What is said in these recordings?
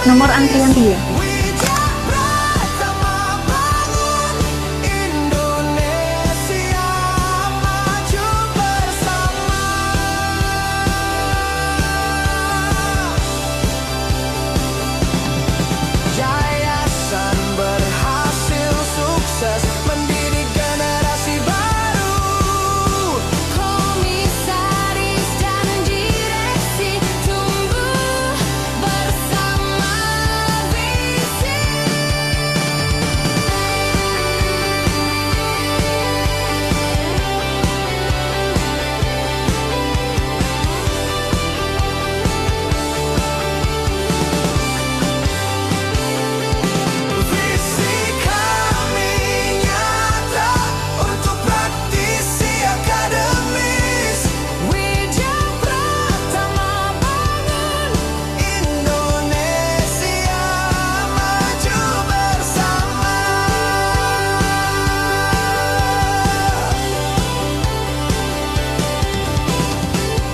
Nomor antrian dia. Indonesia maju bersama. Yayasan berhasil sukses mendidik generasi baru. Komisaris dan direksi tumbuh bersama visi. Visi kami nyata untuk praktisi akademis. Wijaya Pratama bangun Indonesia maju bersama.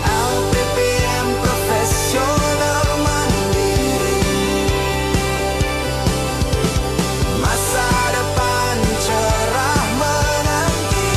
LPPM profesional mandiri. Masa depan cerah menanti.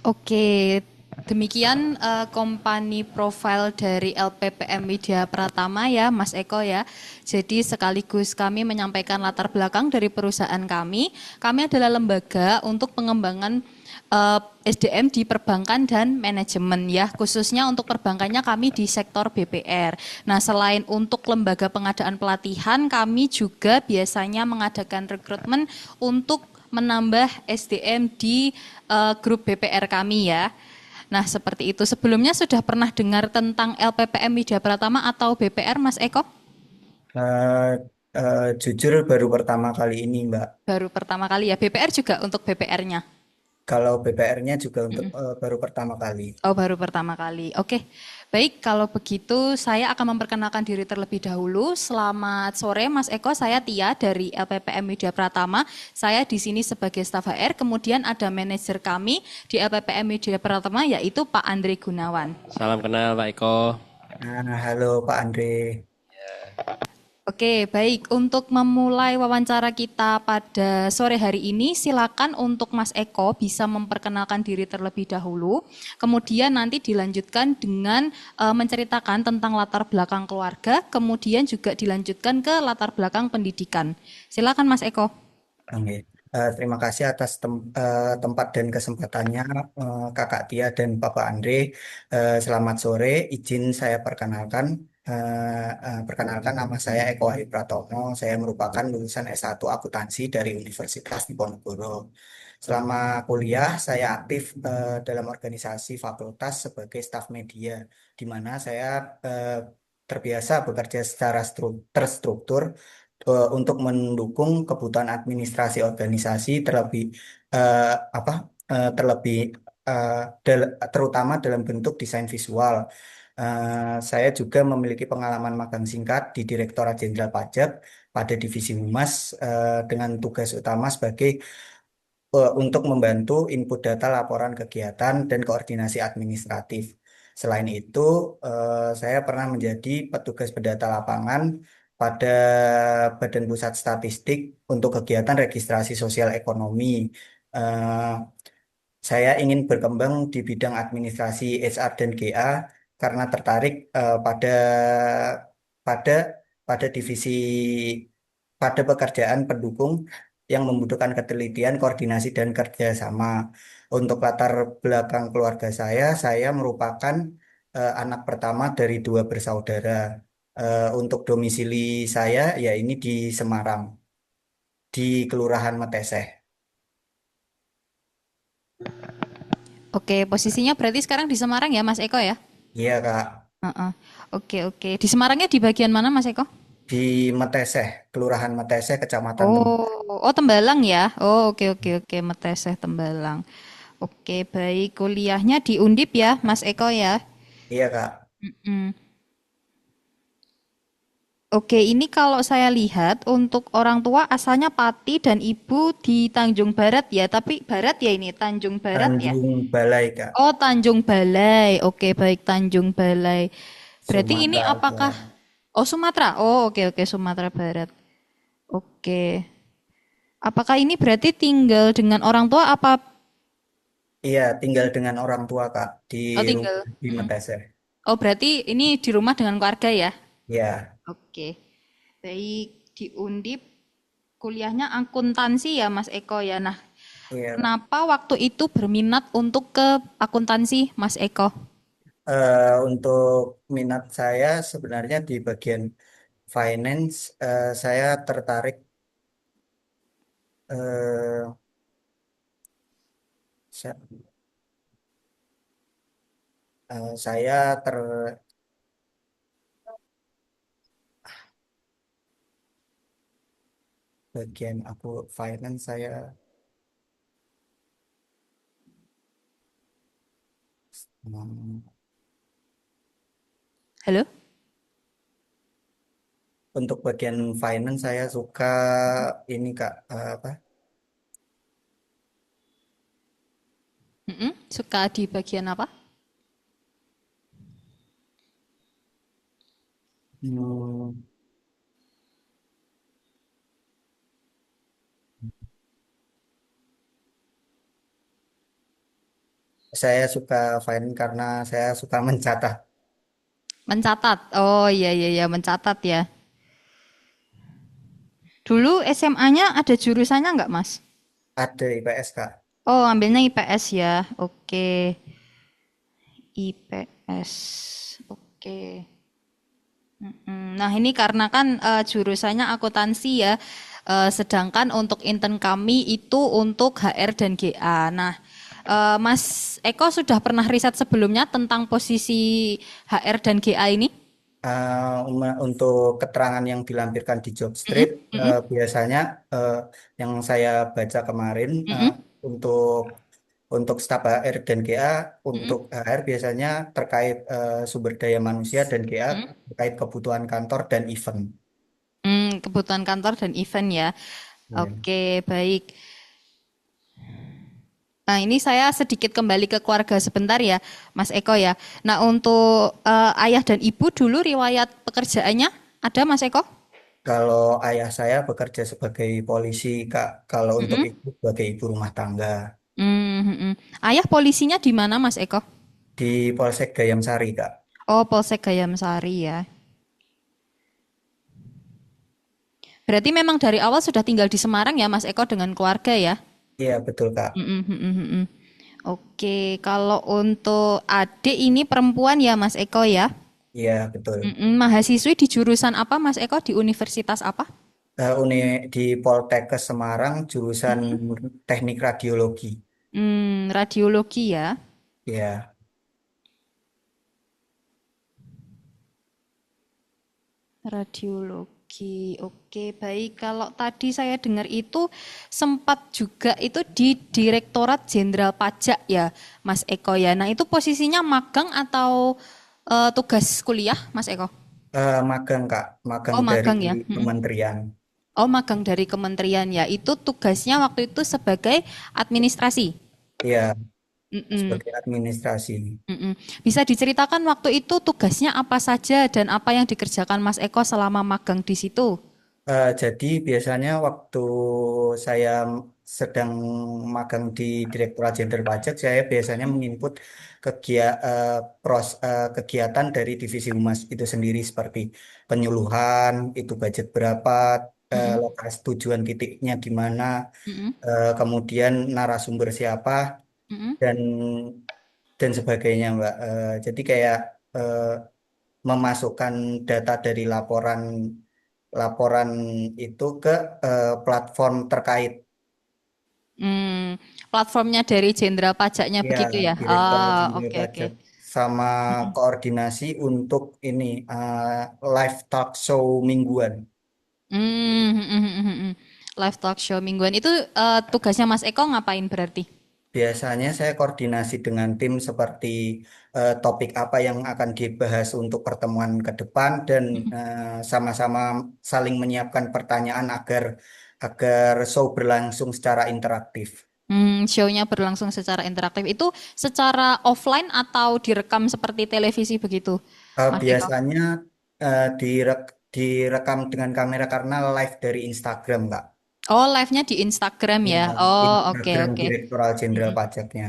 Oke, demikian company profile dari LPPM Widya Pratama ya, Mas Eko ya. Jadi sekaligus kami menyampaikan latar belakang dari perusahaan kami. Kami adalah lembaga untuk pengembangan SDM di perbankan dan manajemen ya, khususnya untuk perbankannya kami di sektor BPR. Nah, selain untuk lembaga pengadaan pelatihan, kami juga biasanya mengadakan rekrutmen untuk menambah SDM di grup BPR kami ya. Nah, seperti itu. Sebelumnya sudah pernah dengar tentang LPPM Widya Pratama atau BPR, Mas Eko? Eh, jujur baru pertama kali ini, Mbak. Baru pertama kali ya. BPR juga untuk BPR-nya? Kalau BPR-nya juga untuk baru pertama kali. Oh, baru pertama kali. Oke, baik. Kalau begitu, saya akan memperkenalkan diri terlebih dahulu. Selamat sore, Mas Eko. Saya Tia dari LPPM Widya Pratama. Saya di sini sebagai staf HR. Kemudian ada manajer kami di LPPM Widya Pratama, yaitu Pak Andre Gunawan. Salam kenal Pak Eko. Nah, halo Pak Andre. Oke, baik. Untuk memulai wawancara kita pada sore hari ini, silakan untuk Mas Eko bisa memperkenalkan diri terlebih dahulu. Kemudian nanti dilanjutkan dengan menceritakan tentang latar belakang keluarga, kemudian juga dilanjutkan ke latar belakang pendidikan. Silakan Mas Eko. Oke. Terima kasih atas tempat dan kesempatannya Kakak Tia dan Bapak Andre. Selamat sore, izin saya perkenalkan. Perkenalkan, nama saya Eko Wahid Pratomo. Saya merupakan lulusan S1 Akuntansi dari Universitas Diponegoro. Selama kuliah, saya aktif dalam organisasi fakultas sebagai staf media, di mana saya terbiasa bekerja secara terstruktur untuk mendukung kebutuhan administrasi organisasi terlebih apa terlebih terutama dalam bentuk desain visual. Saya juga memiliki pengalaman magang singkat di Direktorat Jenderal Pajak pada Divisi Humas dengan tugas utama sebagai untuk membantu input data laporan kegiatan dan koordinasi administratif. Selain itu, saya pernah menjadi petugas pendata lapangan pada Badan Pusat Statistik untuk kegiatan registrasi sosial ekonomi. Eh, saya ingin berkembang di bidang administrasi HR dan GA karena tertarik pada pada divisi pada pekerjaan pendukung yang membutuhkan ketelitian, koordinasi dan kerjasama. Untuk latar belakang keluarga saya merupakan anak pertama dari dua bersaudara. Untuk domisili saya ya ini di Semarang, di Kelurahan Meteseh. Oke, posisinya berarti sekarang di Semarang ya, Mas Eko ya? Iya, Kak. Heeh. Oke, oke. Di Semarangnya di bagian mana, Mas Eko? Di Meteseh, Kelurahan Meteseh, Kecamatan Tempe. Oh, Tembalang ya? Oh, oke, oke, oke. Meteseh Tembalang. Oke, baik. Kuliahnya di Undip ya, Mas Eko ya? Iya, Kak. Mm-mm. Oke, ini kalau saya lihat untuk orang tua asalnya Pati dan ibu di Tanjung Barat ya, tapi Barat ya ini, Tanjung Barat ya. Tanjung Balai, Kak, Oh, Tanjung Balai. Oke, baik Tanjung Balai. Berarti ini Sumatera apakah Utara. Oh, Sumatera. Oh, oke oke Sumatera Barat. Oke. Apakah ini berarti tinggal dengan orang tua apa Iya, tinggal dengan orang tua, Kak, di Oh, rumah tinggal. di Mm-mm. Makassar. Oh, berarti ini di rumah dengan keluarga ya? Ya, Oke. Baik, di Undip kuliahnya akuntansi ya, Mas Eko ya. Nah, iya. kenapa waktu itu berminat untuk ke akuntansi, Mas Eko? Untuk minat saya sebenarnya di bagian finance, saya tertarik. eh, sa- saya ter bagian aku finance saya hmm, Halo? untuk bagian finance saya suka ini Kak, apa? Mm-mm. Suka di bagian apa? Hmm, saya suka finance karena saya suka mencatat. Mencatat. Oh iya iya iya mencatat ya. Dulu SMA-nya ada jurusannya nggak, Mas? Ada IPS Kak. Oh, ambilnya IPS ya. Oke. IPS. Oke. Nah, ini karena kan jurusannya akuntansi ya. Sedangkan untuk intern kami itu untuk HR dan GA. Nah, Mas Eko sudah pernah riset sebelumnya tentang posisi HR dan GA ini? Untuk keterangan yang dilampirkan di Mm-mm, Jobstreet, mm-mm, biasanya eh, yang saya baca kemarin mm-mm, untuk staf HR dan GA, mm-mm, untuk HR biasanya terkait sumber daya manusia dan GA mm-mm. terkait kebutuhan kantor dan event. Kebutuhan kantor dan event ya. Ya. Oke, baik. Nah, ini saya sedikit kembali ke keluarga sebentar ya, Mas Eko ya. Nah, untuk ayah dan ibu dulu riwayat pekerjaannya ada, Mas Eko? Kalau ayah saya bekerja sebagai polisi, Kak. Kalau untuk Mm-mm. ibu sebagai ibu rumah tangga Mm-mm. Ayah polisinya di mana, Mas Eko? di Polsek Gayam Sari, Kak. Oh, Polsek Gayam Sari ya. Berarti memang dari awal sudah tinggal di Semarang ya, Mas Eko dengan keluarga ya? Iya, betul, Kak. Mm-mm, mm-mm, mm-mm. Oke, kalau untuk adik ini perempuan ya, Mas Eko ya? Iya, betul. Mahasiswi di jurusan apa, Mas Eko? Di universitas apa? Di Poltekkes Semarang jurusan Teknik Radiologi. Radiologi ya. Ya, Radiologi. Oke, baik. Kalau tadi saya dengar itu sempat juga itu di Direktorat Jenderal Pajak ya, Mas Eko ya. Nah, itu posisinya magang atau tugas kuliah, Mas Eko? magang Kak, magang Oh, dari magang ya. kementerian. Oh, magang dari kementerian ya. Itu tugasnya waktu itu sebagai administrasi. Ya, Mm-mm, sebagai administrasi. mm-mm. Bisa diceritakan waktu itu tugasnya apa saja dan apa yang dikerjakan Mas Eko selama magang di situ? Jadi biasanya waktu saya sedang magang di Direktorat Jenderal Pajak, saya biasanya menginput kegiatan dari Divisi Humas itu sendiri seperti penyuluhan, itu budget berapa, Mm-mm, lokasi tujuan titiknya di mana, mm-mm, kemudian narasumber siapa mm-mm. dan sebagainya, Mbak. Jadi kayak eh, memasukkan data dari laporan laporan itu ke platform terkait, Hmm, platformnya dari Jenderal Pajaknya ya, begitu ya? Direktorat Ah, Jenderal oke oke. Pajak, sama koordinasi untuk ini live talk show mingguan. Hmm, hmm, hmm, hmm, hmm. Live talk show mingguan itu tugasnya Mas Eko ngapain berarti? Biasanya saya koordinasi dengan tim seperti topik apa yang akan dibahas untuk pertemuan ke depan dan sama-sama saling menyiapkan pertanyaan agar agar show berlangsung secara interaktif. Show-nya berlangsung secara interaktif. Itu secara offline atau direkam seperti televisi begitu, Mas Eko? Biasanya direkam dengan kamera karena live dari Instagram, Kak. Oh, live-nya di Instagram Ya, ya. Oh, oke, Instagram oke. Direktorat Jenderal Mm-mm. Pajaknya.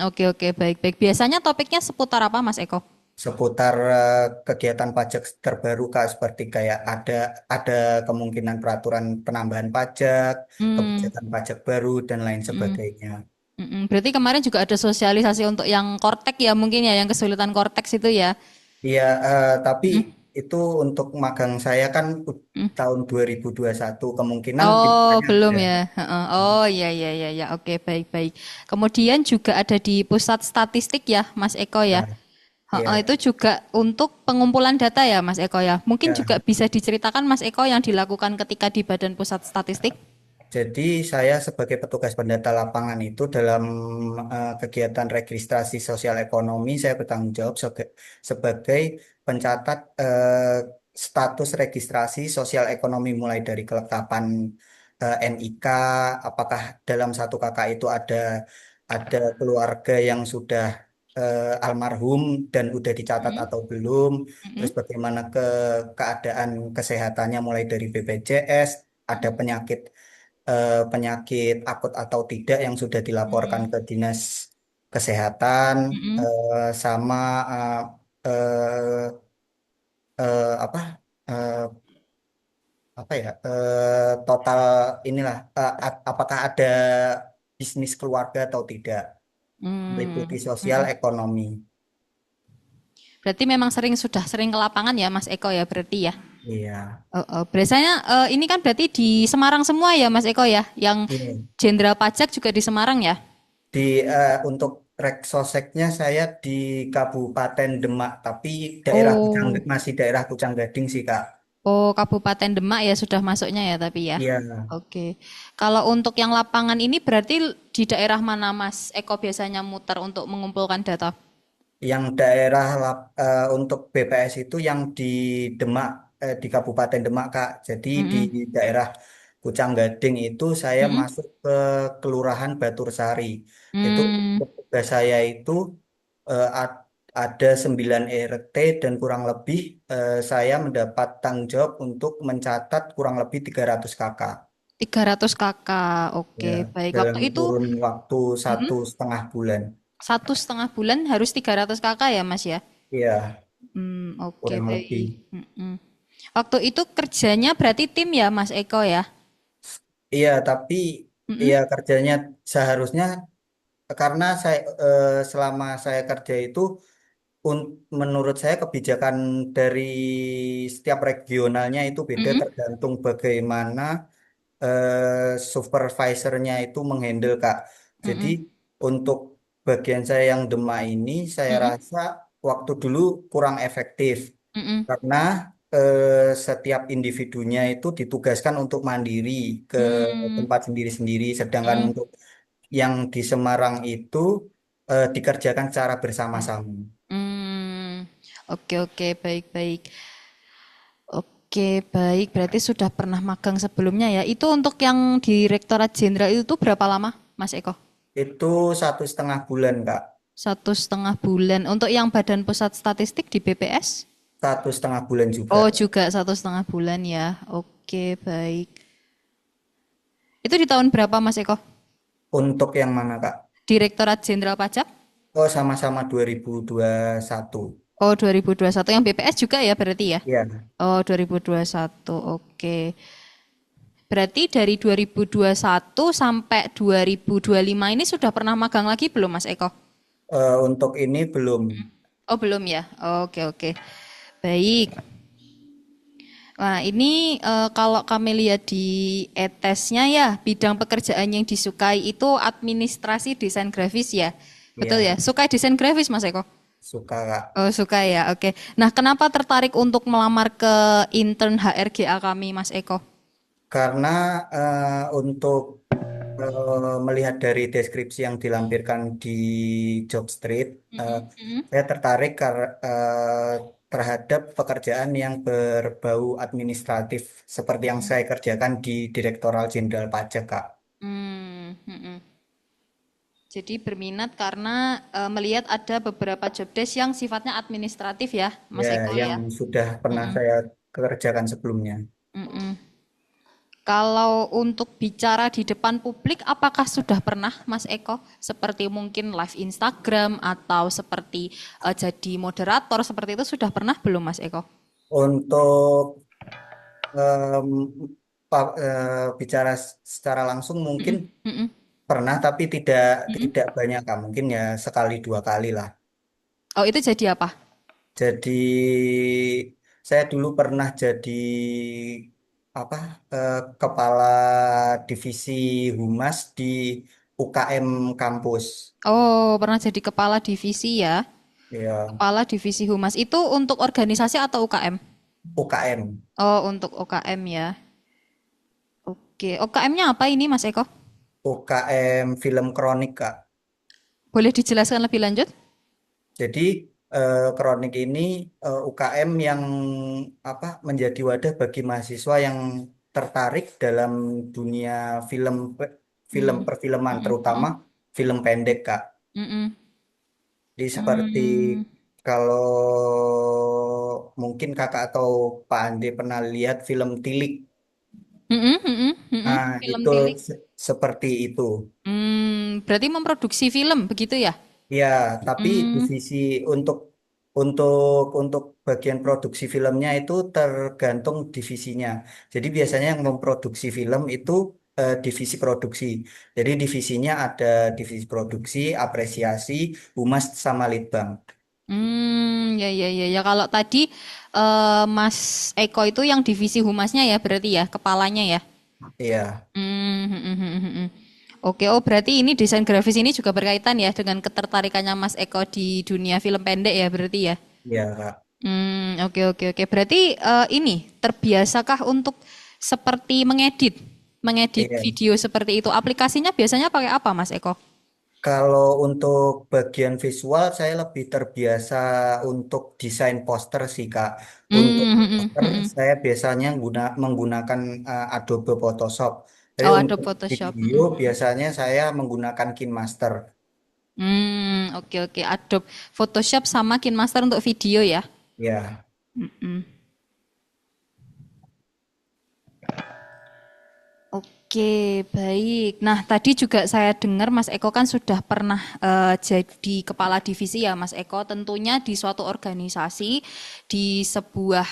Oke, oke, baik, baik. Biasanya topiknya seputar apa, Mas Eko? Seputar kegiatan pajak terbaru Kak, seperti kayak ada kemungkinan peraturan penambahan pajak, Hmm, kebijakan pajak baru dan lain mm-mm, sebagainya. Berarti kemarin juga ada sosialisasi untuk yang Kortek ya, mungkin ya, yang kesulitan Korteks itu ya. Iya, tapi Mm-mm, itu untuk magang saya kan mm. tahun 2021 kemungkinan Oh, kedepannya belum ada. ya. Heeh. Oh, iya, iya, iya, ya. Oke, baik, baik. Kemudian juga ada di pusat statistik ya, Mas Eko ya. Ya, Heeh, iya, itu juga untuk pengumpulan data ya, Mas Eko ya. Mungkin juga ya. bisa diceritakan Mas Eko yang dilakukan ketika di Badan Pusat Statistik. Jadi saya sebagai petugas pendata lapangan itu dalam kegiatan registrasi sosial ekonomi saya bertanggung jawab sebagai pencatat status registrasi sosial ekonomi mulai dari kelengkapan NIK, apakah dalam satu kakak itu ada keluarga yang sudah almarhum dan udah dicatat Mm-mm, atau belum, terus mm-mm, bagaimana keadaan kesehatannya mulai dari BPJS, ada penyakit akut atau tidak yang sudah dilaporkan mm-mm, ke dinas kesehatan mm-mm, sama eh, eh, apa eh, apa ya total inilah apakah ada bisnis keluarga atau tidak meliputi mm, sosial mm-mm. ekonomi. Berarti memang sudah sering ke lapangan ya, Mas Eko ya, berarti ya. Iya. Oh, oh. Biasanya ini kan berarti di Semarang semua ya, Mas Eko ya, yang Iya. Jenderal Pajak juga di Semarang ya. Di untuk reksoseknya saya di Kabupaten Demak tapi Oh, masih daerah Pucang Gading sih Kak. oh, Kabupaten Demak ya sudah masuknya ya, tapi ya. Iya. Oke. Kalau untuk yang lapangan ini berarti di daerah mana Mas Eko biasanya muter untuk mengumpulkan data? Yang daerah untuk BPS itu yang di Demak, di Kabupaten Demak, Kak. Jadi di Mm-mm. daerah Pucang Gading itu saya Mm-mm. masuk ke Kelurahan Batursari. Itu Hmm. tugas saya itu ada 9 RT dan kurang lebih saya mendapat tanggung jawab untuk mencatat kurang lebih 300 kakak. 300 kakak. Oke, Ya, baik. dalam Waktu itu kurun waktu mm-mm, 1,5 bulan. 1,5 bulan harus 300 kakak ya, Mas ya? Iya, Oke, kurang lebih. baik. Mm-mm. Waktu itu kerjanya berarti tim ya, Mas Eko ya? Iya, tapi Mm-mm. ya kerjanya seharusnya karena selama saya kerja itu menurut saya kebijakan dari setiap regionalnya itu beda Mm-mm. tergantung bagaimana supervisornya itu menghandle Kak. Jadi Mm-mm. untuk bagian saya yang Demak ini saya Mm-mm. rasa waktu dulu kurang efektif Mm-mm. karena setiap individunya itu ditugaskan untuk mandiri ke Hmm. tempat sendiri-sendiri, sedangkan Mm-mm. untuk yang di Semarang itu dikerjakan secara bersama-sama. Hmm. Oke, oke, baik, baik. Oke, baik. Berarti sudah pernah magang sebelumnya ya. Itu untuk yang Direktorat Jenderal itu berapa lama, Mas Eko? Itu 1,5 bulan, Kak. 1,5 bulan. Untuk yang Badan Pusat Statistik di BPS? 1,5 bulan juga. Oh, juga 1,5 bulan ya. Oke, baik. Itu di tahun berapa, Mas Eko? Untuk yang mana, Kak? Direktorat Jenderal Pajak? Oh, sama-sama 2021. Oh, 2021. Yang BPS juga ya berarti ya? Iya. Oh, 2021. Oke. Berarti dari 2021 sampai 2025 ini sudah pernah magang lagi belum, Mas Eko? Untuk ini belum. Oh, belum ya. Oke, oke. Baik. Nah, ini kalau kami lihat di ETS-nya ya, bidang pekerjaan yang disukai itu administrasi desain grafis ya. Betul ya? Iya, Suka desain grafis, Mas Eko? suka, Kak. Oh, suka ya. Oke. Nah, kenapa tertarik untuk melamar ke intern HRGA kami, Mas Eko? Karena untuk Melihat dari deskripsi yang dilampirkan di Jobstreet, eh, Mm-mm, mm-mm. saya tertarik terhadap pekerjaan yang berbau administratif seperti yang saya kerjakan di Direktorat Jenderal Pajak, Kak. Hmm, mm-mm. Jadi berminat karena melihat ada beberapa job desk yang sifatnya administratif ya, Mas Ya, Eko yang ya. sudah pernah Mm-mm, saya kerjakan sebelumnya. mm-mm. Kalau untuk bicara di depan publik, apakah sudah pernah Mas Eko seperti mungkin live Instagram atau seperti jadi moderator seperti itu sudah pernah belum Mas Eko? Untuk em, bicara secara langsung mungkin Mm-mm, mm-mm, pernah, tapi tidak mm-mm. tidak banyak, Kak. Mungkin ya sekali dua kali lah. Oh itu jadi apa? Jadi saya dulu pernah jadi apa kepala divisi humas di UKM kampus. Oh pernah jadi kepala divisi ya? Ya, Kepala divisi humas itu untuk organisasi atau UKM? UKM. Oh untuk UKM ya. Oke, UKM-nya apa ini Mas Eko? UKM film kronik, Kak. Boleh dijelaskan lebih lanjut? Jadi kronik ini UKM yang menjadi wadah bagi mahasiswa yang tertarik dalam dunia film film Hmm. perfilman, Mm-mm, terutama mm-mm, film pendek, Kak. mm-mm. Jadi seperti Hmm. kalau mungkin Kakak atau Pak Andi pernah lihat film Tilik. Mm-mm, mm-mm, mm-mm. Nah, Film itu tilik. seperti itu. Berarti memproduksi film begitu ya? Ya, tapi Hmm, divisi untuk untuk bagian produksi filmnya itu tergantung divisinya. Jadi biasanya yang memproduksi film itu divisi produksi. Jadi divisinya ada divisi produksi, apresiasi, humas sama litbang. ya ya ya ya. Kalau tadi Mas Eko itu yang divisi humasnya ya, berarti ya, kepalanya ya. Iya, Hmm, hmm, hmm, hmm, hmm, hmm. Oke, oh berarti ini desain grafis ini juga berkaitan ya dengan ketertarikannya Mas Eko di dunia film pendek ya, berarti ya. iya, Kak. Oke oke oke. Berarti ini terbiasakah untuk seperti mengedit Iya. video seperti itu? Aplikasinya biasanya pakai apa, Mas Eko? Kalau untuk bagian visual, saya lebih terbiasa untuk desain poster sih, Kak. Untuk Hmm, hmm, poster, hmm, hmm. saya biasanya menggunakan Adobe Photoshop. Tapi Oh, Adobe untuk Photoshop. video, biasanya saya menggunakan KineMaster. Oke oke. Adobe Photoshop sama KineMaster untuk video ya. Ya, Oke, baik. Nah, tadi juga saya dengar Mas Eko kan sudah pernah jadi kepala divisi ya, Mas Eko. Tentunya di suatu organisasi, di sebuah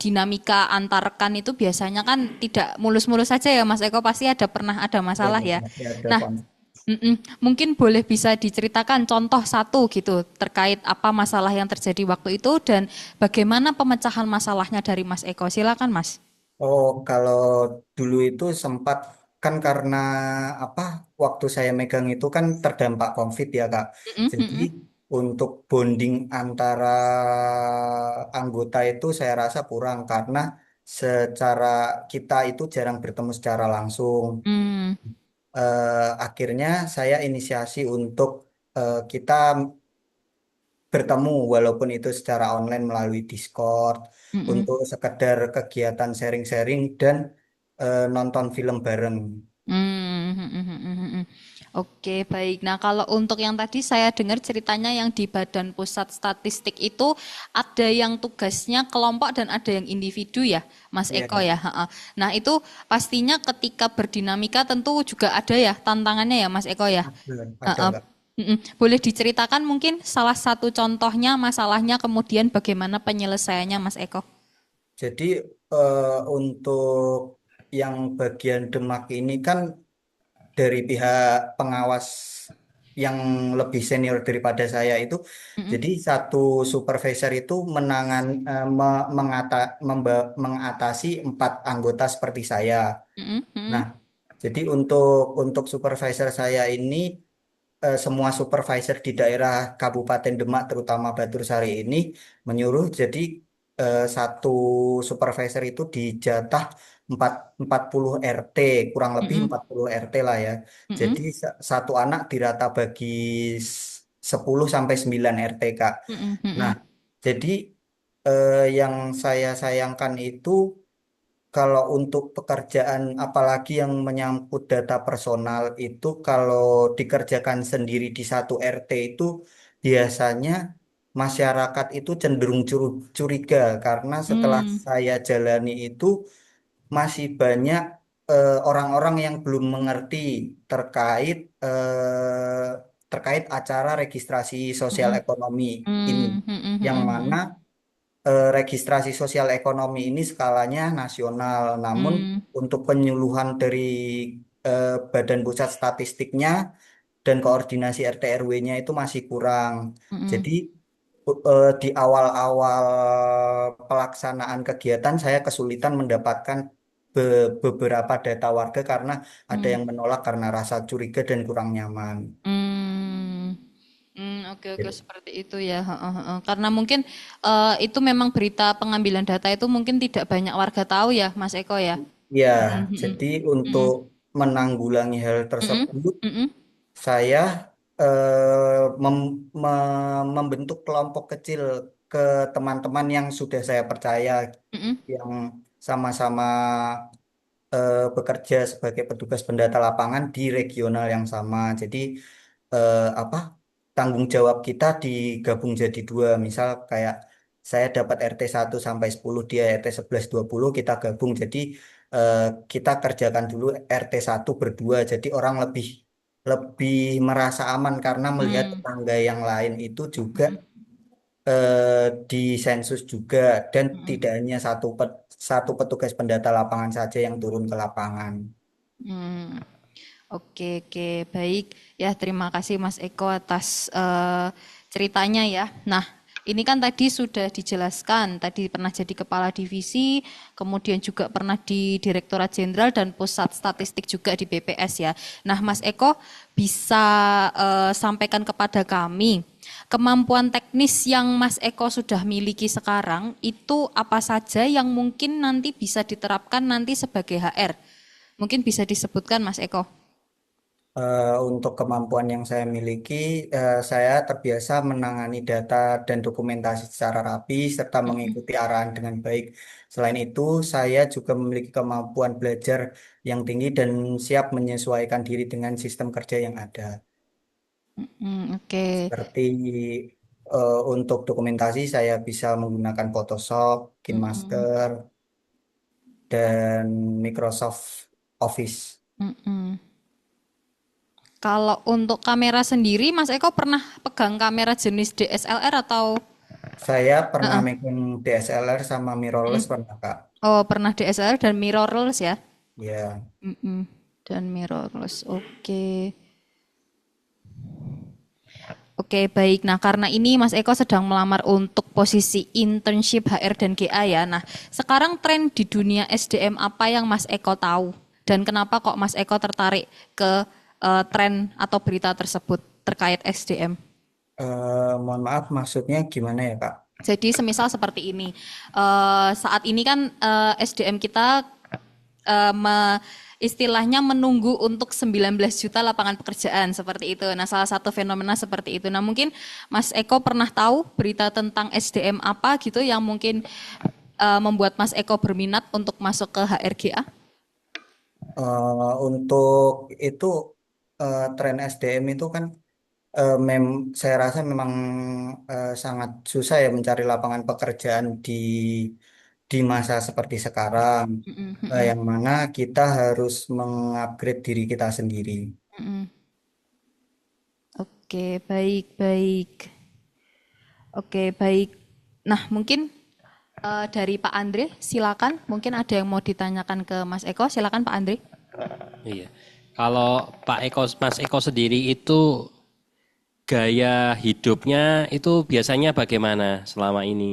dinamika antar rekan itu biasanya kan tidak mulus-mulus saja ya, Mas Eko. Pasti ada pernah ada ya, masalah ya. masih ada Nah, konflik. mungkin boleh bisa diceritakan contoh satu gitu terkait apa masalah yang terjadi waktu itu dan bagaimana pemecahan masalahnya dari Mas Eko. Silakan, Mas. Oh, kalau dulu itu sempat kan karena apa? Waktu saya megang itu kan terdampak COVID ya, Kak. Mm-mm, Jadi mm-mm. untuk bonding antara anggota itu saya rasa kurang karena secara kita itu jarang bertemu secara langsung. Hmm, Akhirnya saya inisiasi untuk kita bertemu walaupun itu secara online melalui Discord mm-mm. untuk sekedar kegiatan sharing-sharing dan nonton film bareng. Hmm, hmm, hmm, hmm, hmm, hmm. Oke, baik. Nah, kalau untuk yang tadi saya dengar ceritanya yang di Badan Pusat Statistik itu ada yang tugasnya kelompok dan ada yang individu ya, Mas Iya, Eko ya. Ha-ha. Nah, itu pastinya ketika berdinamika tentu juga ada ya tantangannya ya, Mas Eko ya. ada Ha-ha. Kak. Mm-mm. Boleh diceritakan mungkin salah satu contohnya masalahnya kemudian bagaimana penyelesaiannya, Mas Eko? Jadi untuk yang bagian Demak ini kan dari pihak pengawas yang lebih senior daripada saya itu, Mm-mm. jadi satu supervisor itu mengatasi empat anggota seperti saya. Mm-mm. Nah, Mm-mm. jadi untuk supervisor saya ini semua supervisor di daerah Kabupaten Demak terutama Batursari ini menyuruh jadi satu supervisor itu dijatah 4, 40 RT, kurang lebih Mm-mm. 40 RT lah ya. Mm-mm. Jadi satu anak dirata bagi 10 sampai 9 RT, Kak. Mm-mm. Nah, Mm-mm. jadi yang saya sayangkan itu kalau untuk pekerjaan apalagi yang menyangkut data personal itu kalau dikerjakan sendiri di satu RT itu biasanya masyarakat itu cenderung curiga karena setelah Mm. saya jalani itu masih banyak orang-orang yang belum mengerti terkait terkait acara registrasi sosial Mm-mm. ekonomi ini, Mm. Mm-mm. yang Mm-mm. mana registrasi sosial ekonomi ini skalanya nasional, namun Mm. untuk penyuluhan dari Badan Pusat Statistiknya dan koordinasi RT RW-nya itu masih kurang. Mm-mm. Jadi di awal-awal pelaksanaan kegiatan saya kesulitan mendapatkan beberapa data warga karena ada Mm. yang menolak karena rasa curiga dan kurang nyaman. Hmm, oke oke seperti itu ya. Heeh, heeh. Karena mungkin itu memang berita pengambilan data itu mungkin tidak banyak warga tahu ya, Mas Eko ya. Ya, Mm, mm, jadi mm, untuk menanggulangi hal mm, tersebut mm, mm, saya membentuk kelompok kecil ke teman-teman yang sudah saya percaya, mm, mm, yang sama-sama bekerja sebagai petugas pendata lapangan di regional yang sama. Jadi apa tanggung jawab kita digabung jadi dua. Misal kayak saya dapat RT 1 sampai 10, dia RT 11 20, kita gabung. Jadi eh, kita kerjakan dulu RT 1 berdua. Jadi orang lebih lebih merasa aman karena melihat mm, tetangga yang lain itu juga mm, di sensus juga, dan mm, tidak hanya satu petugas pendata lapangan saja yang turun ke lapangan. mm. Oke, oke, baik. Ya, terima kasih Mas Eko atas ceritanya ya. Nah, ini kan tadi sudah dijelaskan, tadi pernah jadi kepala divisi, kemudian juga pernah di Direktorat Jenderal dan Pusat Statistik juga di BPS ya. Nah, Mas Eko bisa sampaikan kepada kami, kemampuan teknis yang Mas Eko sudah miliki sekarang itu apa saja yang mungkin nanti bisa diterapkan nanti sebagai HR? Mungkin bisa disebutkan Mas Eko. Untuk kemampuan yang saya miliki, saya terbiasa menangani data dan dokumentasi secara rapi serta mengikuti arahan dengan baik. Selain itu, saya juga memiliki kemampuan belajar yang tinggi dan siap menyesuaikan diri dengan sistem kerja yang ada. Oke. Seperti untuk dokumentasi, saya bisa menggunakan Photoshop, Mm-mm. KineMaster, dan Microsoft Office. Mm-mm. Kalau untuk kamera sendiri, Mas Eko pernah pegang kamera jenis DSLR atau? Saya pernah Heeh. megang DSLR sama mirrorless Mm. pernah, Kak. Oh, pernah DSLR dan mirrorless ya? Ya, Mm-mm. Dan mirrorless. Oke. Oke, baik. Nah, karena ini Mas Eko sedang melamar untuk posisi internship HR dan GA ya. Nah, sekarang tren di dunia SDM apa yang Mas Eko tahu? Dan kenapa kok Mas Eko tertarik ke tren atau berita tersebut terkait SDM? mohon maaf, maksudnya gimana ya, Kak? Jadi semisal seperti ini, saat ini kan SDM kita istilahnya menunggu untuk 19 juta lapangan pekerjaan seperti itu. Nah, salah satu fenomena seperti itu. Nah, mungkin Mas Eko pernah tahu berita tentang SDM apa gitu yang mungkin membuat Mas Eko berminat untuk masuk ke HRGA? Untuk itu tren SDM itu kan saya rasa memang sangat susah ya mencari lapangan pekerjaan di masa seperti sekarang, Mm-mm, mm-mm, yang mana kita harus mengupgrade diri kita sendiri. mm-mm. Oke, baik, baik. Oke, baik. Nah, mungkin dari Pak Andre, silakan. Mungkin ada yang mau ditanyakan ke Mas Eko. Silakan Pak Andre. Iya. Kalau Pak Eko, Mas Eko sendiri itu gaya hidupnya itu biasanya bagaimana selama ini?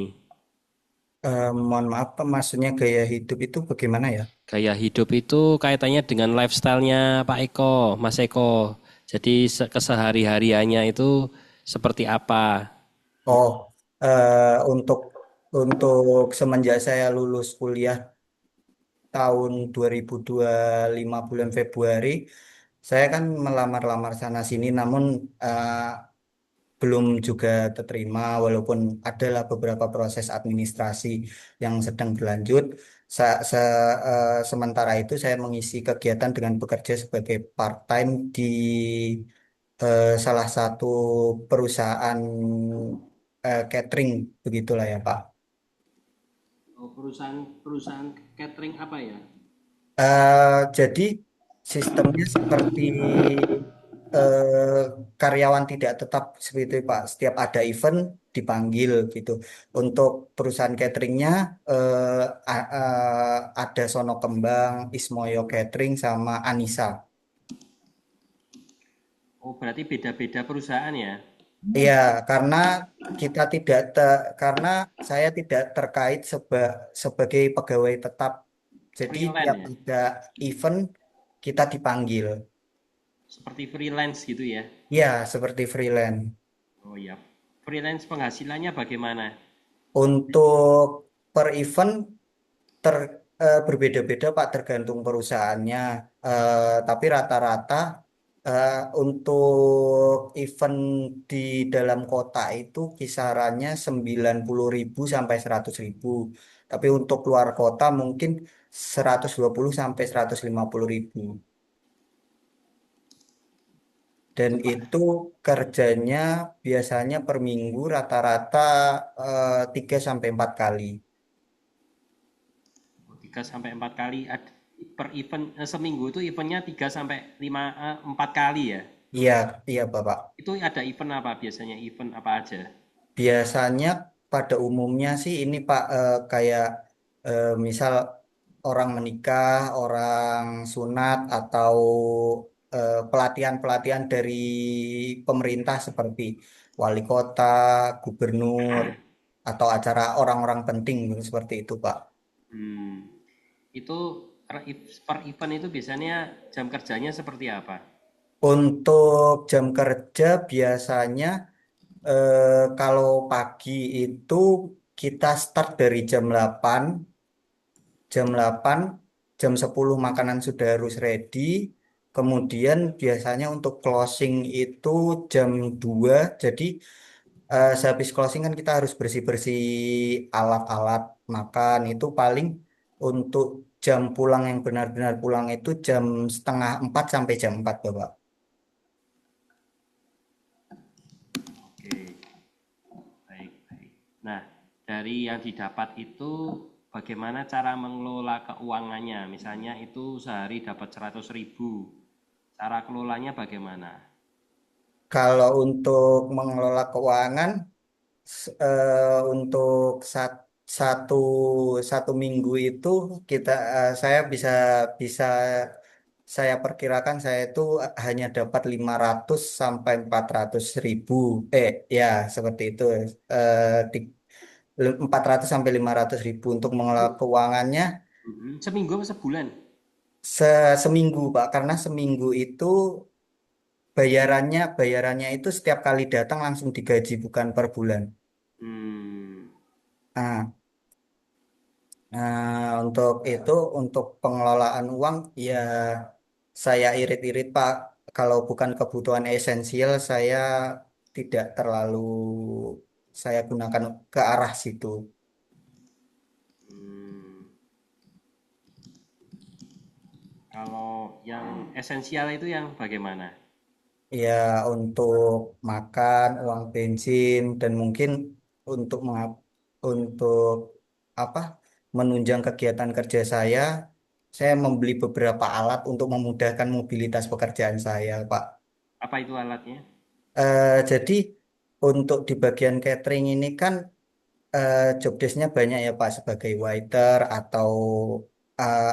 Mohon maaf, Pak, maksudnya gaya hidup itu bagaimana ya? Gaya hidup itu kaitannya dengan lifestyle-nya Pak Eko, Mas Eko. Jadi kesehari-hariannya itu seperti apa? Oh, untuk Untuk semenjak saya lulus kuliah tahun 2025 bulan Februari, saya kan melamar-lamar sana sini, namun belum juga terima, walaupun adalah beberapa proses administrasi yang sedang berlanjut. Sementara itu saya mengisi kegiatan dengan bekerja sebagai part-time di salah satu perusahaan catering, begitulah ya Pak. Oh, perusahaan catering apa ya? Jadi sistemnya seperti eh, karyawan tidak tetap seperti itu Pak. Setiap ada event dipanggil gitu. Untuk perusahaan cateringnya ada Sono Kembang, Ismoyo Catering sama Anissa. Oh, berarti beda-beda perusahaan ya? Iya, karena kita tidak karena saya tidak terkait sebagai pegawai tetap. Jadi Freelance tiap ya? ada event kita dipanggil. Seperti freelance gitu ya? Ya, seperti freelance. Oh iya. Freelance penghasilannya bagaimana? Untuk per event ter, berbeda-beda Pak, tergantung perusahaannya. Tapi rata-rata eh, untuk event di dalam kota itu kisarannya 90.000 sampai 100.000. Tapi untuk luar kota mungkin 120 sampai 150.000. Dan itu kerjanya biasanya per minggu rata-rata 3 sampai 4 kali. 3 sampai 4 kali per event seminggu itu eventnya 3 sampai 4 kali ya. Iya, iya Bapak. Itu ada event apa biasanya? Event apa aja? Biasanya pada umumnya sih ini Pak, kayak misal orang menikah, orang sunat, atau pelatihan-pelatihan dari pemerintah seperti wali kota, gubernur, atau acara orang-orang penting seperti itu Pak. Hmm. Itu per event itu biasanya jam kerjanya seperti apa? Untuk jam kerja biasanya kalau pagi itu kita start dari jam 8, jam 10 makanan sudah harus ready. Kemudian biasanya untuk closing itu jam 2. Jadi sehabis closing kan kita harus bersih-bersih alat-alat makan. Itu paling untuk jam pulang yang benar-benar pulang itu jam setengah 4 sampai jam 4, Bapak. Oke, baik, baik. Nah, dari yang didapat itu bagaimana cara mengelola keuangannya? Misalnya itu sehari dapat 100.000. Cara kelolanya bagaimana? Kalau untuk mengelola keuangan, untuk satu satu minggu itu saya bisa bisa saya perkirakan saya itu hanya dapat 500 sampai 400.000. Ya seperti itu. Di 400 sampai 500.000 untuk mengelola keuangannya Seminggu atau sebulan? seminggu Pak, karena seminggu itu bayarannya itu setiap kali datang langsung digaji, bukan per bulan. Hmm, Nah, untuk itu, untuk pengelolaan uang, ya saya irit-irit Pak. Kalau bukan kebutuhan esensial, saya tidak terlalu saya gunakan ke arah situ. hmm. Kalau yang esensial itu yang bagaimana? Ya untuk makan, uang bensin, dan mungkin untuk untuk apa menunjang kegiatan kerja saya membeli beberapa alat untuk memudahkan mobilitas pekerjaan saya, Pak. Apa itu alatnya? Jadi untuk di bagian catering ini kan job desk-nya banyak ya Pak, sebagai waiter atau eh,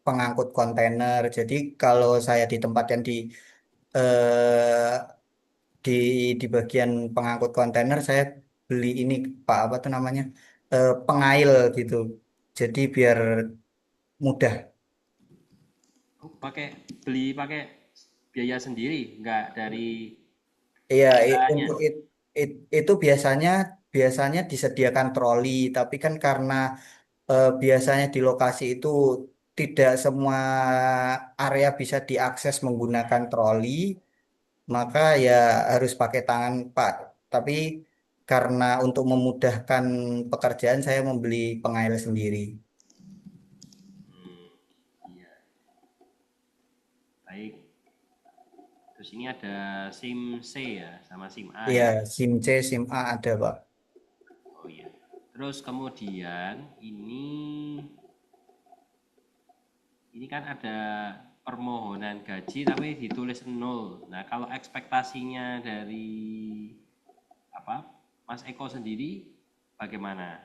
pengangkut kontainer. Jadi kalau saya ditempatkan eh, di di bagian pengangkut kontainer, saya beli ini Pak, apa tuh namanya, pengail gitu. Jadi biar mudah. Oh, pakai biaya sendiri, nggak dari Iya, perusahaannya. untuk itu biasanya. biasanya disediakan troli, tapi kan karena biasanya di lokasi itu tidak semua area bisa diakses menggunakan troli, maka ya harus pakai tangan, Pak. Tapi karena untuk memudahkan pekerjaan, saya membeli pengail sendiri. Hmm, iya, baik. Terus ini ada SIM C ya, sama SIM A Iya, ya. SIM C, SIM A ada, Pak. Oh iya. Terus kemudian ini kan ada permohonan gaji tapi ditulis nol. Nah, kalau ekspektasinya dari apa Mas Eko sendiri bagaimana?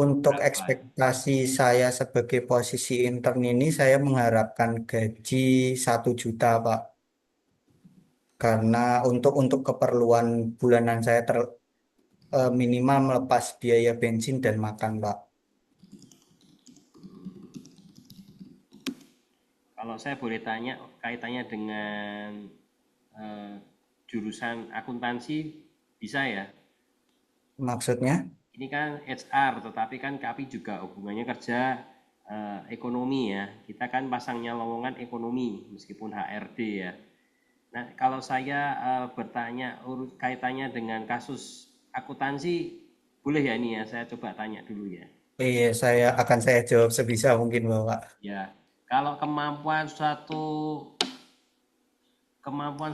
Untuk Berapa? ekspektasi saya sebagai posisi intern ini, saya mengharapkan gaji 1 juta, Pak. Karena untuk keperluan bulanan saya minimal melepas biaya bensin dan makan, Pak. Kalau saya boleh tanya kaitannya dengan eh, jurusan akuntansi bisa ya? Maksudnya? Ini kan HR, tetapi kan kami juga hubungannya kerja ekonomi ya. Kita kan pasangnya lowongan ekonomi meskipun HRD ya. Nah, kalau saya bertanya kaitannya dengan kasus akuntansi, boleh ya ini ya? Saya coba tanya dulu ya. Iya, saya jawab sebisa mungkin, Bapak. Ya, kalau kemampuan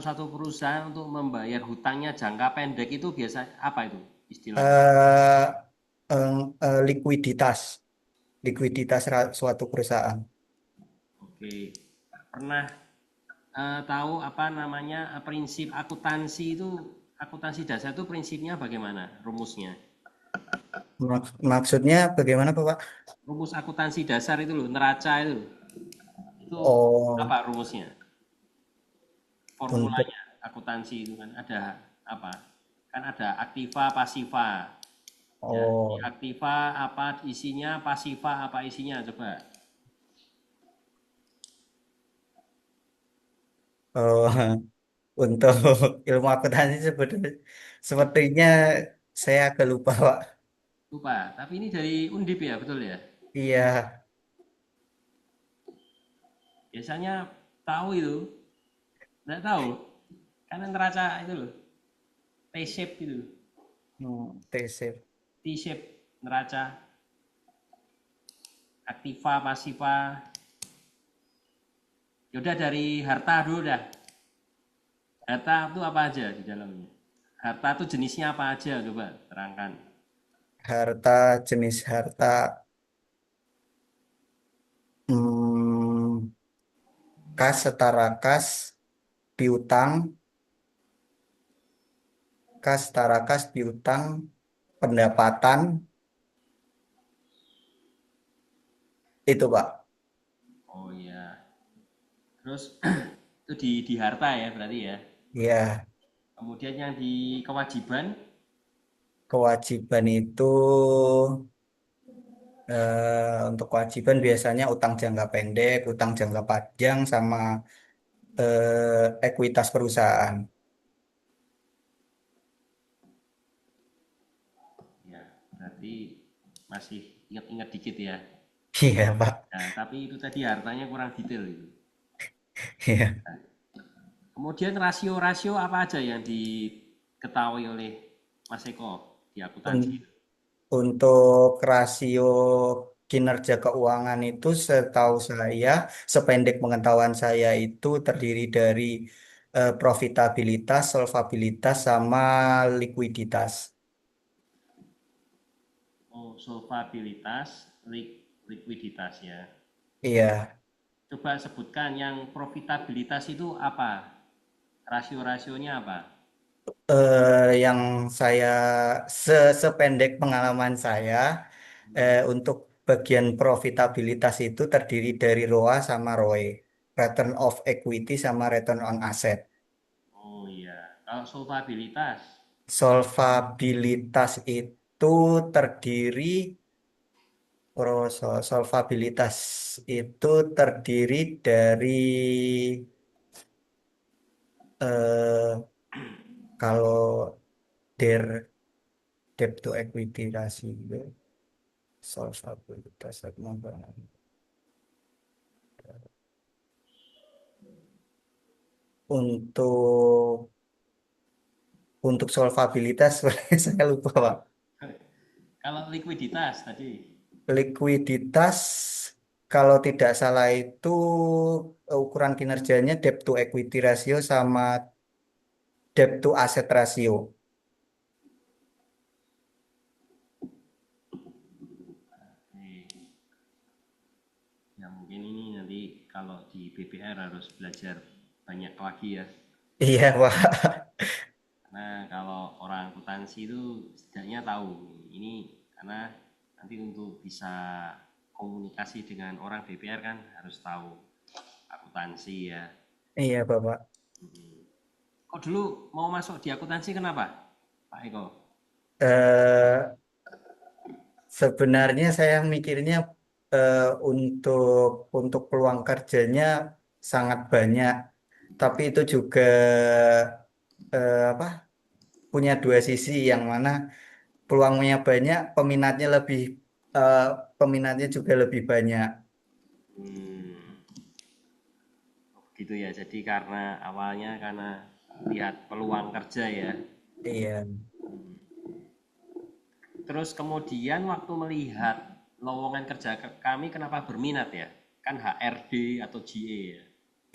suatu perusahaan untuk membayar hutangnya jangka pendek itu biasa apa itu istilahnya? Eh, Likuiditas, likuiditas suatu perusahaan. Oke, pernah tahu apa namanya prinsip akuntansi itu, akuntansi dasar itu prinsipnya bagaimana rumusnya? Maksudnya bagaimana, Bapak? Rumus akuntansi dasar itu loh, neraca itu Oh, apa rumusnya? untuk Formulanya akuntansi itu kan ada apa? Kan ada aktiva, pasiva. Ya, di oh, aktiva apa isinya, pasiva apa isinya coba. oh, untuk ilmu akuntansi sepertinya saya agak lupa, Pak. Lupa, tapi ini dari Undip ya, betul ya? Iya, Biasanya tahu itu, nggak tahu. Karena neraca itu loh, T-shape itu, TC. T-shape neraca, aktiva, pasiva. Yaudah dari harta dulu dah. Harta itu apa aja di dalamnya? Harta itu jenisnya apa aja coba terangkan. Harta, jenis harta, hmm, kas, setara kas, piutang, kas, setara kas, piutang, pendapatan, itu, Pak. Oh iya. Terus itu di harta ya berarti ya. Iya, Kemudian yang di kewajiban, kewajiban itu untuk kewajiban biasanya utang jangka pendek, utang jangka panjang, sama ekuitas perusahaan. ya berarti masih ingat-ingat dikit ya. Iya, Pak. Nah, tapi itu tadi hartanya kurang detail itu. Iya. Kemudian rasio-rasio apa aja yang diketahui oleh Mas Eko di akuntansi Un- itu? Untuk rasio kinerja keuangan itu setahu saya, sependek pengetahuan saya itu terdiri dari profitabilitas, solvabilitas, sama likuiditas. Oh, solvabilitas, likuiditas ya. Iya. Coba sebutkan yang profitabilitas itu apa? Rasio-rasionya apa? Yang saya sependek pengalaman saya, untuk bagian profitabilitas itu terdiri dari ROA sama ROE, return of equity sama return on asset. Oh iya, kalau solvabilitas, Solvabilitas itu terdiri solvabilitas itu terdiri dari eh, kalau der debt to equity ratio, solvabilitas pengembangan. Untuk solvabilitas saya lupa Pak. Kalau likuiditas tadi, Likuiditas kalau tidak salah itu ukuran kinerjanya debt to equity ratio sama debt to asset ratio. eh, ya mungkin ini nanti kalau di BPR harus belajar banyak lagi ya. Iya Pak. Karena kalau orang akuntansi itu setidaknya tahu ini, karena nanti untuk bisa komunikasi dengan orang BPR kan harus tahu akuntansi ya. Iya Bapak. Kok dulu mau masuk di akuntansi kenapa, Pak Eko? Eh, Sebenarnya saya mikirnya eh, untuk peluang kerjanya sangat banyak, tapi itu juga apa punya dua sisi yang mana peluangnya banyak, eh, peminatnya juga lebih banyak. Hmm, gitu ya. Jadi karena awalnya karena lihat peluang kerja ya. Iya, Terus kemudian waktu melihat lowongan kerja kami kenapa berminat ya? Kan HRD atau GA ya.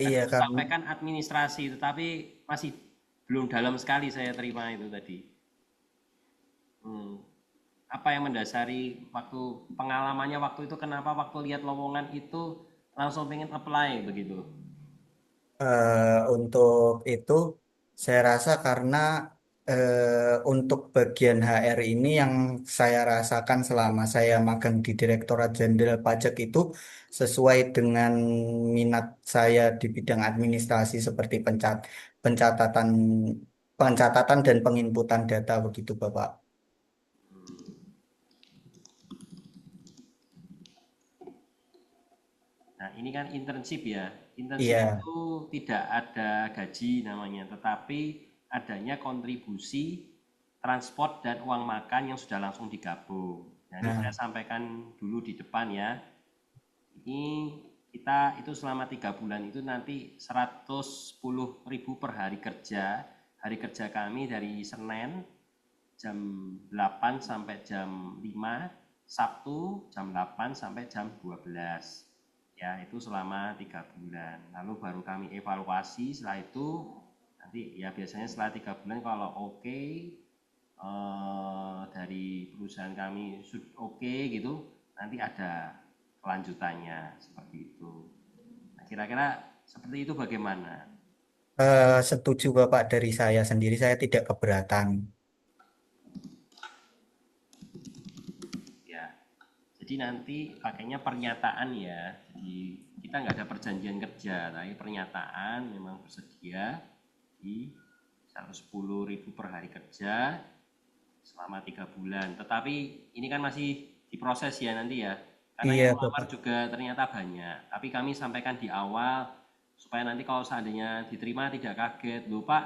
Tadi iya kan. sampaikan administrasi, tetapi masih belum dalam sekali saya terima itu tadi. Hmm, apa yang mendasari waktu pengalamannya waktu itu, kenapa waktu lihat lowongan itu langsung pengen apply begitu? Untuk itu saya rasa karena untuk bagian HR ini yang saya rasakan selama saya magang di Direktorat Jenderal Pajak itu sesuai dengan minat saya di bidang administrasi seperti pencatatan pencatatan dan penginputan data begitu Bapak. Nah, ini kan internship ya. Internship Iya, itu tidak ada gaji namanya, tetapi adanya kontribusi transport dan uang makan yang sudah langsung digabung. Nah, ini saya nah, sampaikan dulu di depan ya. Ini kita itu selama 3 bulan itu nanti 110.000 per hari kerja. Hari kerja kami dari Senin jam 8 sampai jam 5, Sabtu jam 8 sampai jam 12. Ya, itu selama 3 bulan. Lalu baru kami evaluasi setelah itu, nanti ya biasanya setelah 3 bulan kalau oke, dari perusahaan kami oke gitu, nanti ada kelanjutannya seperti itu. Nah, kira-kira seperti itu bagaimana? setuju Bapak dari saya sendiri saya tidak keberatan. Ya, jadi nanti pakainya pernyataan ya. Jadi kita nggak ada perjanjian kerja, tapi pernyataan memang bersedia di 110.000 per hari kerja selama 3 bulan. Tetapi ini kan masih diproses ya nanti ya. Karena Iya yang melamar Bapak. juga ternyata banyak. Tapi kami sampaikan di awal supaya nanti kalau seandainya diterima tidak kaget. Loh Pak,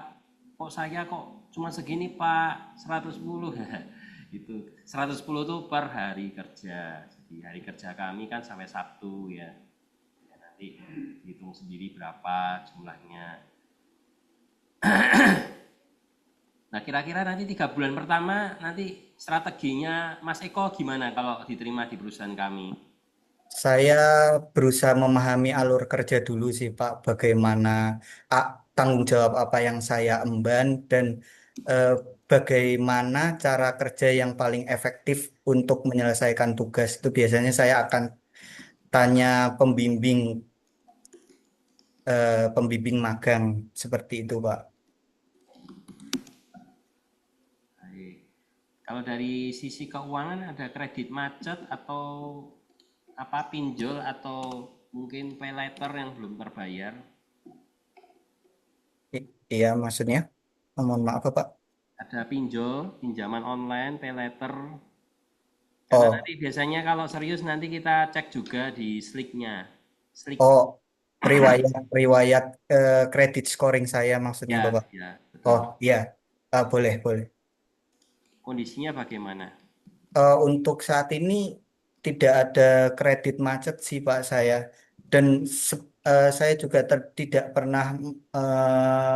kok saya kok cuma segini Pak, 110. Itu 110 itu per hari kerja. Jadi hari kerja kami kan sampai Sabtu ya. Ya nanti hitung sendiri berapa jumlahnya. Nah, kira-kira nanti 3 bulan pertama nanti strateginya Mas Eko gimana kalau diterima di perusahaan kami? Saya berusaha memahami alur kerja dulu sih Pak, bagaimana ah, tanggung jawab apa yang saya emban dan eh, bagaimana cara kerja yang paling efektif untuk menyelesaikan tugas. Itu biasanya saya akan tanya pembimbing magang seperti itu Pak. Baik. Kalau dari sisi keuangan ada kredit macet atau apa pinjol atau mungkin pay later yang belum terbayar? Iya maksudnya, mohon maaf Pak. Ada pinjol, pinjaman online, pay later. Karena Oh, nanti biasanya kalau serius nanti kita cek juga di slicknya. Slick, oh, riwayat riwayat kredit scoring saya maksudnya ya, Bapak. ya, betul. Oh iya. Ah, boleh boleh. kondisinya bagaimana? Untuk saat ini tidak ada kredit macet sih Pak saya, dan saya juga tidak pernah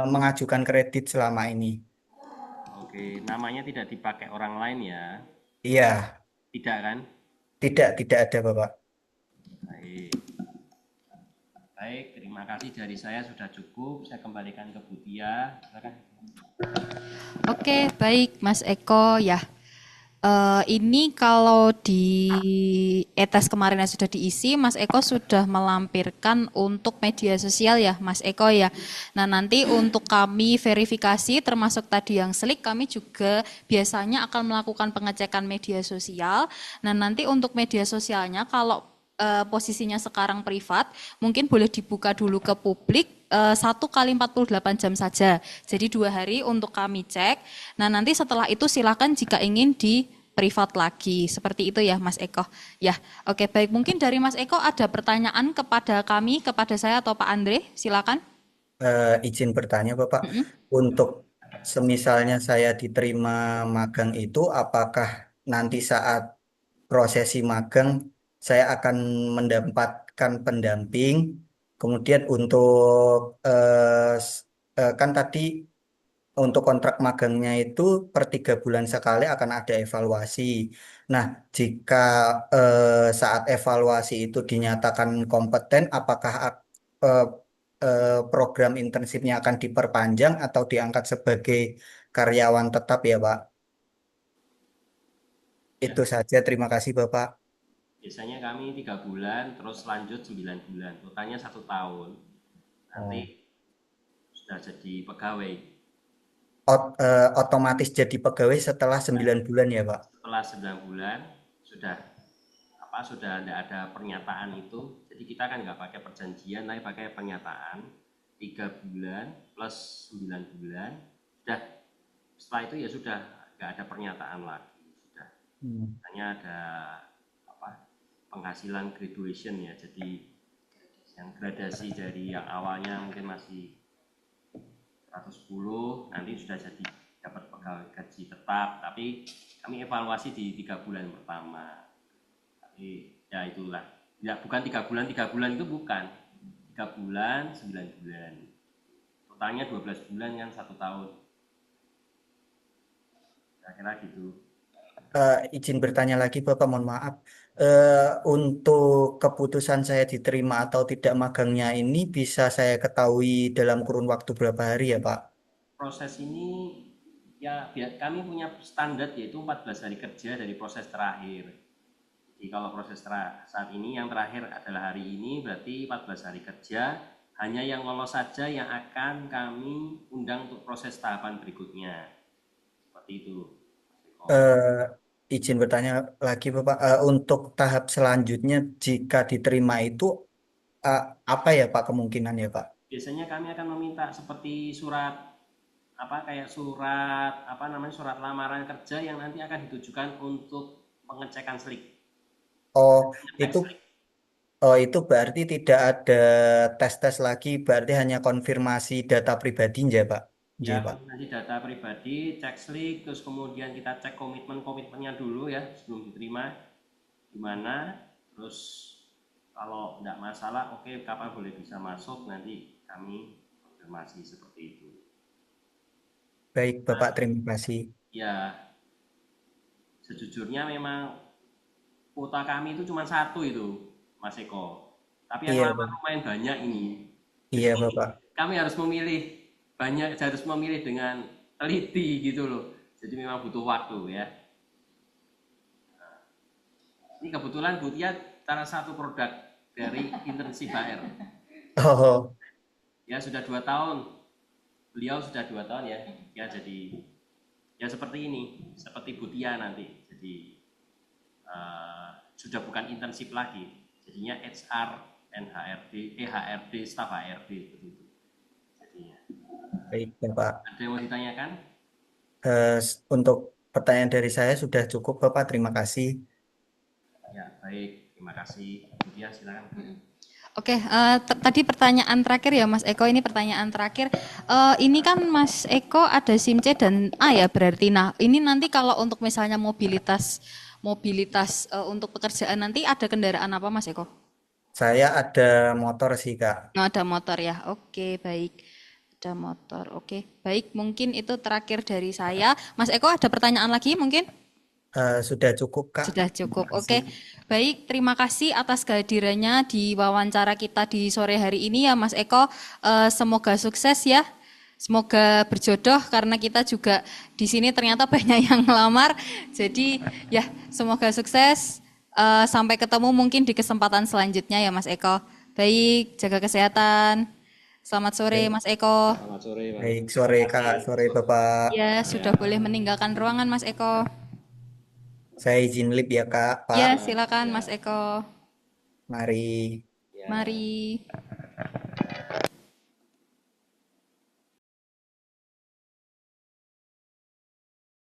mengajukan kredit selama ini. Oke, namanya tidak dipakai orang lain ya? Iya, Tidak kan? tidak ada Bapak. Baik. Baik, terima kasih dari saya sudah cukup. Saya kembalikan ke Butia. Silakan. Oke, baik Mas Eko ya. Ini kalau di e-tes kemarin yang sudah diisi, Mas Eko sudah melampirkan untuk media sosial ya, Mas Eko ya. Nah, nanti untuk kami verifikasi termasuk tadi yang slik, kami juga biasanya akan melakukan pengecekan media sosial. Nah, nanti untuk media sosialnya kalau posisinya sekarang privat, mungkin boleh dibuka dulu ke publik 1 kali 48 jam saja. Jadi 2 hari untuk kami cek. Nah nanti setelah itu silakan jika ingin di privat lagi. Seperti itu ya Mas Eko. Ya, oke baik. Mungkin dari Mas Eko ada pertanyaan kepada kami, kepada saya atau Pak Andre. Silakan. Izin bertanya Bapak, untuk semisalnya saya diterima magang itu, apakah nanti saat prosesi magang saya akan mendapatkan pendamping? Kemudian untuk kan tadi untuk kontrak magangnya itu per 3 bulan sekali akan ada evaluasi. Nah, jika saat evaluasi itu dinyatakan kompeten, apakah eh, program internshipnya akan diperpanjang atau diangkat sebagai karyawan tetap ya, Pak? Ya, Itu saja. Terima kasih, Bapak. biasanya kami 3 bulan, terus lanjut 9 bulan. Totalnya 1 tahun. Nanti Oh. sudah jadi pegawai. Otomatis jadi pegawai setelah Nah, 9 bulan ya, Pak? setelah 9 bulan sudah sudah tidak ada pernyataan itu. Jadi kita kan nggak pakai perjanjian, tapi pakai pernyataan 3 bulan plus 9 bulan. Sudah setelah itu ya sudah nggak ada pernyataan lagi. Sudah Hmm. hanya ada apa penghasilan graduation ya. Jadi yang gradasi dari yang awalnya mungkin masih 110 nanti sudah jadi dapat pegawai gaji tetap, tapi kami evaluasi di 3 bulan pertama. Tapi ya itulah, ya bukan 3 bulan itu bukan 3 bulan 9 bulan, totalnya 12 bulan kan 1 tahun, kira-kira gitu. Izin bertanya lagi, Bapak, mohon maaf. Untuk keputusan saya diterima atau tidak magangnya ini bisa saya ketahui dalam kurun waktu berapa hari ya, Pak? Proses ini ya kami punya standar yaitu 14 hari kerja dari proses terakhir. Jadi kalau proses saat ini yang terakhir adalah hari ini, berarti 14 hari kerja. Hanya yang lolos saja yang akan kami undang untuk proses tahapan berikutnya. Seperti itu. Izin bertanya lagi, Bapak. Untuk tahap selanjutnya, jika diterima itu eh, apa ya, Pak, kemungkinan ya, Pak? Biasanya kami akan meminta seperti surat kayak surat surat lamaran kerja yang nanti akan ditujukan untuk pengecekan slik, Oh, ngecek itu slik. itu berarti tidak ada tes-tes lagi, berarti hanya konfirmasi data pribadi ya, Pak? Iya, Ya, Pak. konfirmasi data pribadi, cek slik, terus kemudian kita cek komitmennya dulu ya sebelum diterima gimana, terus kalau tidak masalah, oke, kapan boleh bisa masuk, nanti kami konfirmasi seperti itu. Baik, Bapak, Nah, terima kasih. ya sejujurnya memang kuota kami itu cuma satu itu, Mas Eko. Tapi yang Iya, lamar Pak. lumayan banyak ini. Jadi Iya, Bapak. kami harus memilih dengan teliti gitu loh. Jadi memang butuh waktu ya. Ini kebetulan Butia salah satu produk dari internship HR. Oh, Ya sudah 2 tahun. Beliau sudah 2 tahun ya. Ya jadi ya seperti ini, seperti Butia nanti. Jadi sudah bukan internship lagi. Jadinya HR, NHRD, HRD, staf HRD begitu. Jadinya. baik, Bapak. Ada yang mau ditanyakan? Untuk pertanyaan dari saya sudah cukup, Bapak. Terima kasih. Ya, baik. Terima kasih. Butia silakan. Oke, tadi pertanyaan terakhir ya Mas Eko, ini pertanyaan terakhir. Ini kan Mas Eko ada SIM C dan A ya berarti. Nah, ini nanti kalau untuk misalnya mobilitas mobilitas untuk pekerjaan nanti ada kendaraan apa Mas Eko? Saya ada motor sih, Kak. Oh, ada motor ya. Oke, baik. Ada motor. Oke, baik. Mungkin itu terakhir dari saya. Mas Eko ada pertanyaan lagi mungkin? Sudah cukup, Kak. Sudah Terima cukup. kasih. Oke. Baik, terima kasih atas kehadirannya di wawancara kita di sore hari ini ya Mas Eko. Semoga sukses ya. Semoga berjodoh karena kita juga di sini ternyata banyak yang ngelamar. Jadi ya, semoga sukses. Sampai ketemu mungkin di kesempatan selanjutnya ya Mas Eko. Baik, jaga kesehatan. Selamat sore Baik, Mas Eko. Selamat sore, Pak. baik. Sore, Kak. Sore, Bapak. Ya, sudah boleh meninggalkan ruangan Mas Eko. Saya izin lip ya, Kak, Pak. Ya, silakan Mas Eko. Mari. Ya. Mari.